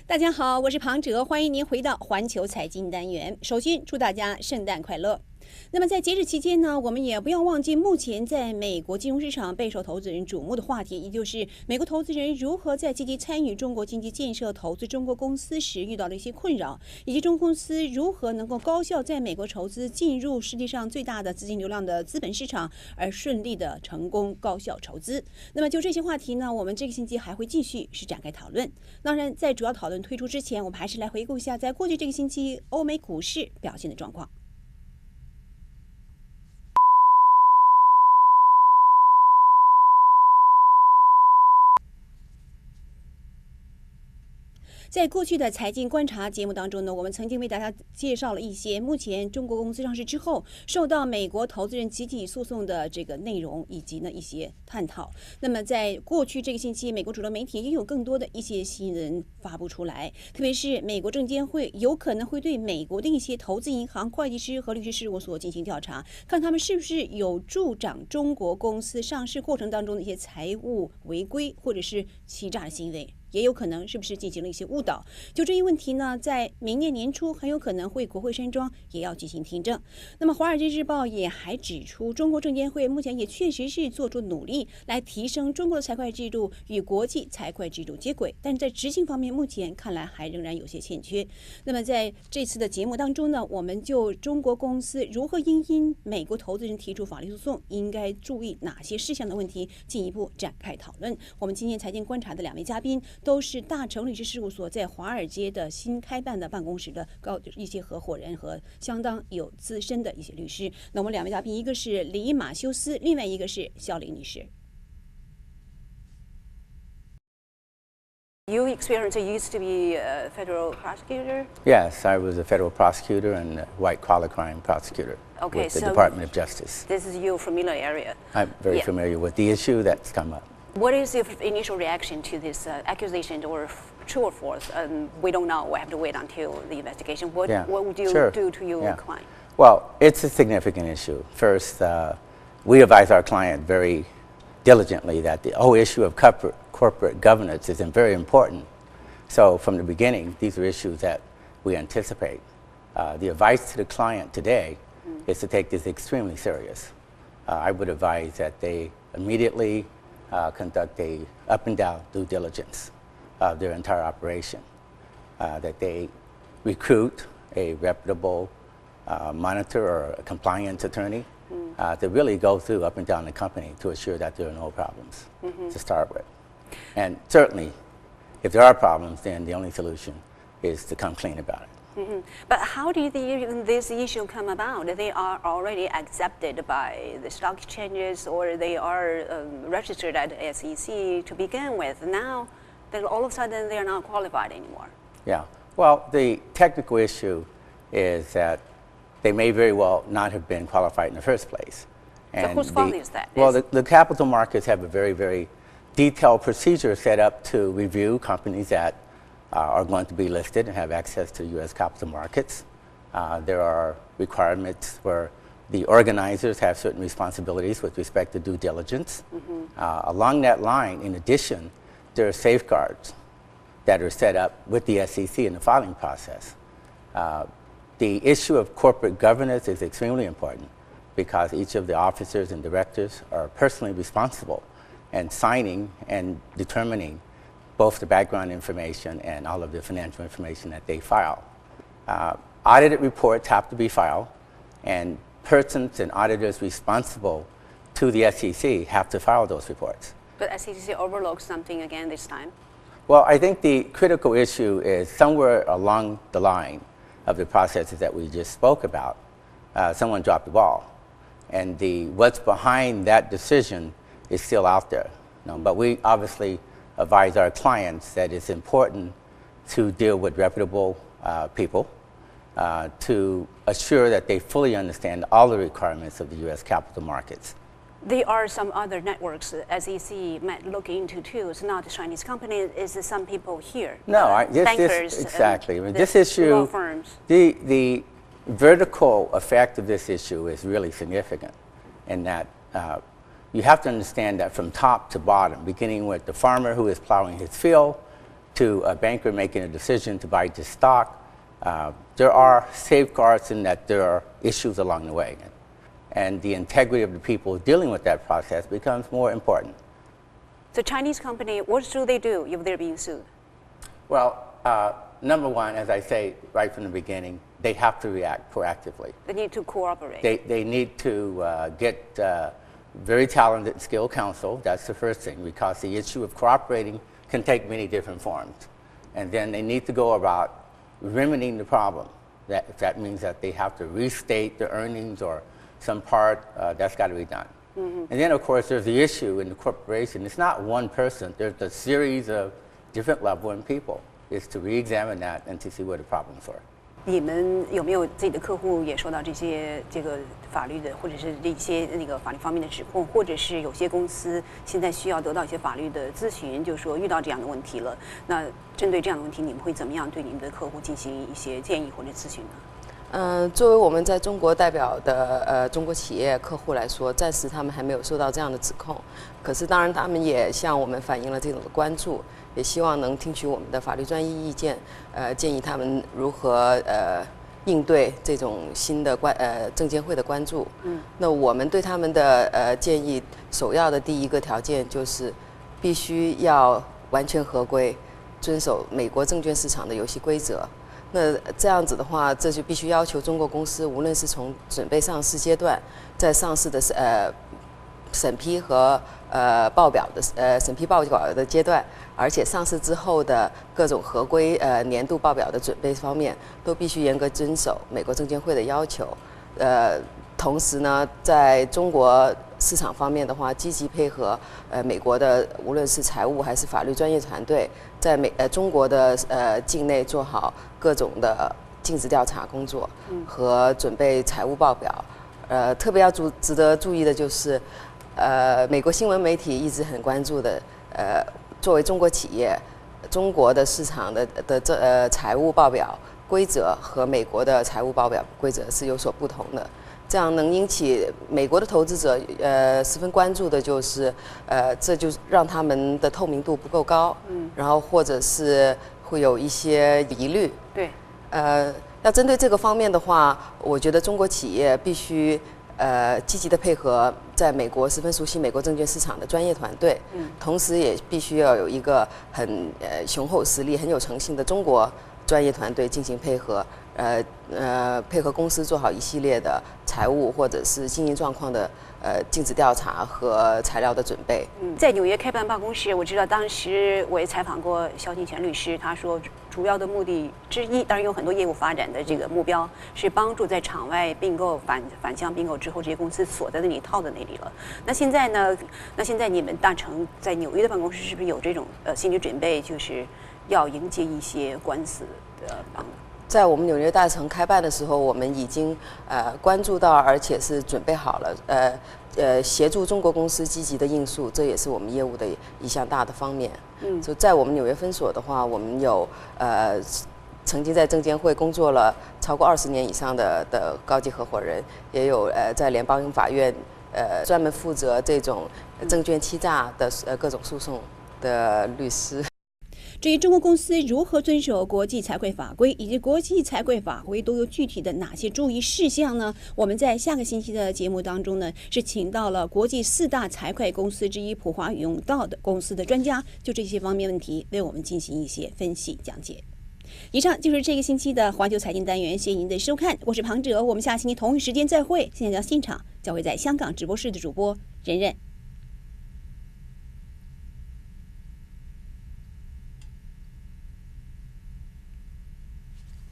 大家好，我是庞哲，欢迎您回到环球财经单元。首先祝大家圣诞快乐。那么在节日期间呢，我们也不要忘记目前在美国金融市场备受投资人瞩目的话题，也就是美国投资人如何在积极参与中国经济建设、投资中国公司时遇到了一些困扰，以及中国公司如何能够高效在美国筹资进入世界上最大的资金流量的资本市场，而顺利的成功高效筹资。那么就这些话题呢，我们这个星期还会继续展开讨论。当然，在主要讨论推出之前，我们还是来回顾一下在过去这个星期欧美股市表现的状况。在过去的财经观察节目当中呢，我们曾经为大家介绍了一些目前中国公司上市之后受到美国投资人集体诉讼的这个内容以及呢一些探讨。那么在过去这个星期，美国主流媒体也有更多的一些新闻发布出来，特别是美国证监会有可能会对美国的一些投资银行、会计师和律师事务所进行调查，看他们是不是有助长中国公司上市过程当中的一些财务违规或者是欺诈的行为。也有可能是不是进行了一些误导。就这一问题呢，在明年年初很有可能会国会山庄也要进行听证。那么《华尔街日报》也还指出，中国证监会目前也确实是做出努力来提升中国的财会制度与国际财会制度接轨，但是在执行方面目前看来还仍然有些欠缺。那么在这次的节目当中呢，我们就中国公司如何因美国投资人提出法律诉讼，应该注意哪些事项的问题，进一步展开讨论。我们今天财经观察的两位嘉宾都是大成律师事务所在华尔街的新开办的办公室的一些合伙人和相当有资深的一些律师。那我们两位嘉宾，一个是李马修斯，另外一个是肖林女士。You experienced used to be a federal prosecutor? Yes, I was a federal prosecutor and a white-collar crime prosecutor with the Department of Justice. This is your familiar area. I'm very familiar with the issue that's come up. What is your initial reaction to this accusation, or true or false? We don't know. We have to wait until the investigation. What would you do to your client? Well, it's a significant issue. First, we advise our client very diligently that the whole issue of corporate governance is very important. So from the beginning, these are issues that we anticipate. The advice to the client today is to take this extremely serious. I would advise that they immediately conduct a up and down due diligence of their entire operation, that they recruit a reputable monitor or a compliance attorney to really go through up and down the company to assure that there are no problems to start with. And certainly, if there are problems, then the only solution is to come clean about it. But how did this issue come about? They are already accepted by the stock exchanges, or they are registered at the SEC to begin with. Now, all of a sudden, they are not qualified anymore. Yeah. Well, the technical issue is that they may very well not have been qualified in the first place. And so whose fault is that? Well, the capital markets have a very, very detailed procedure set up to review companies that are going to be listed and have access to U.S. capital markets. There are requirements where the organizers have certain responsibilities with respect to due diligence. Along that line, in addition, there are safeguards that are set up with the SEC in the filing process. The issue of corporate governance is extremely important because each of the officers and directors are personally responsible and signing and determining both the background information and all of the financial information that they file. Audited reports have to be filed, and persons and auditors responsible to the SEC have to file those reports. But SEC overlooked something again this time? Well, I think the critical issue is somewhere along the line of the processes that we just spoke about, someone dropped the ball. And what's behind that decision is still out there. But we obviously advise our clients that it's important to deal with reputable people, to assure that they fully understand all the requirements of the U.S. capital markets. There are some other networks SEC might look into too. It's not a Chinese company. It's some people here. No, bankers, exactly. This issue, law firms. The vertical effect of this issue is really significant, in that you have to understand that from top to bottom, beginning with the farmer who is plowing his field, to a banker making a decision to buy the stock, there are safeguards in that there are issues along the way. And the integrity of the people dealing with that process becomes more important. So Chinese company, what should they do if they're being sued? Well, number one, as I say right from the beginning, they have to react proactively. They need to cooperate. They need to get very talented and skilled counsel. That's the first thing, because the issue of cooperating can take many different forms. And then they need to go about remedying the problem. That means that they have to restate the earnings or some part, that's got to be done. Mm-hmm. And then, of course, there's the issue in the corporation. It's not one person. There's a series of different level and people. Is to re-examine that and to see where the problems are. 你们有没有自己的客户也受到这个法律的，或者是一些那个法律方面的指控，或者是有些公司现在需要得到一些法律的咨询，就是说遇到这样的问题了，那针对这样的问题，你们会怎么样对你们的客户进行一些建议或者咨询呢？作为我们在中国代表的中国企业客户来说，暂时他们还没有受到这样的指控。可是当然，他们也向我们反映了这种的关注，也希望能听取我们的法律专业意见，建议他们如何应对这种新的证监会的关注。那我们对他们的建议，首要的第一个条件就是必须要完全合规，遵守美国证券市场的游戏规则。那这样子的话，这就必须要求中国公司，无论是从准备上市阶段，在上市的审批和报表的审批报表的阶段，而且上市之后的各种合规年度报表的准备方面，都必须严格遵守美国证监会的要求。同时呢，在中国市场方面的话，积极配合美国的无论是财务还是法律专业团队，在中国的境内做好各种的尽职调查工作和准备财务报表。特别要值得注意的就是，美国新闻媒体一直很关注的，作为中国企业，中国的市场的财务报表规则和美国的财务报表规则是有所不同的。这样能引起美国的投资者十分关注的就是，这就让他们的透明度不够高，然后或者是会有一些疑虑。对，要针对这个方面的话，我觉得中国企业必须积极的配合在美国十分熟悉美国证券市场的专业团队，同时也必须要有一个很雄厚实力、很有诚信的中国专业团队进行配合。配合公司做好一系列的财务或者是经营状况的尽职调查和材料的准备。在纽约开办办公室，我知道当时我也采访过肖金泉律师，他说主要的目的之一，当然有很多业务发展的这个目标，是帮助在场外并购反向并购之后，这些公司锁在那里套在那里了。那现在呢？那现在你们大成在纽约的办公室是不是有这种心理准备，就是要迎接一些官司的帮助？在我们纽约大城开办的时候，我们已经关注到，而且是准备好了协助中国公司积极的应诉，这也是我们业务的一项大的方面。就在我们纽约分所的话，我们有曾经在证监会工作了超过20年以上的高级合伙人，也有在联邦法院专门负责这种证券欺诈的各种诉讼的律师。至于中国公司如何遵守国际财会法规，以及国际财会法规都有具体的哪些注意事项呢？我们在下个星期的节目当中呢，是请到了国际4大财会公司之一普华永道的公司的专家，就这些方面问题为我们进行一些分析讲解。以上就是这个星期的环球财经单元，谢谢您的收看，我是庞哲，我们下星期同一时间再会。现在到现场交会在香港直播室的主播任任。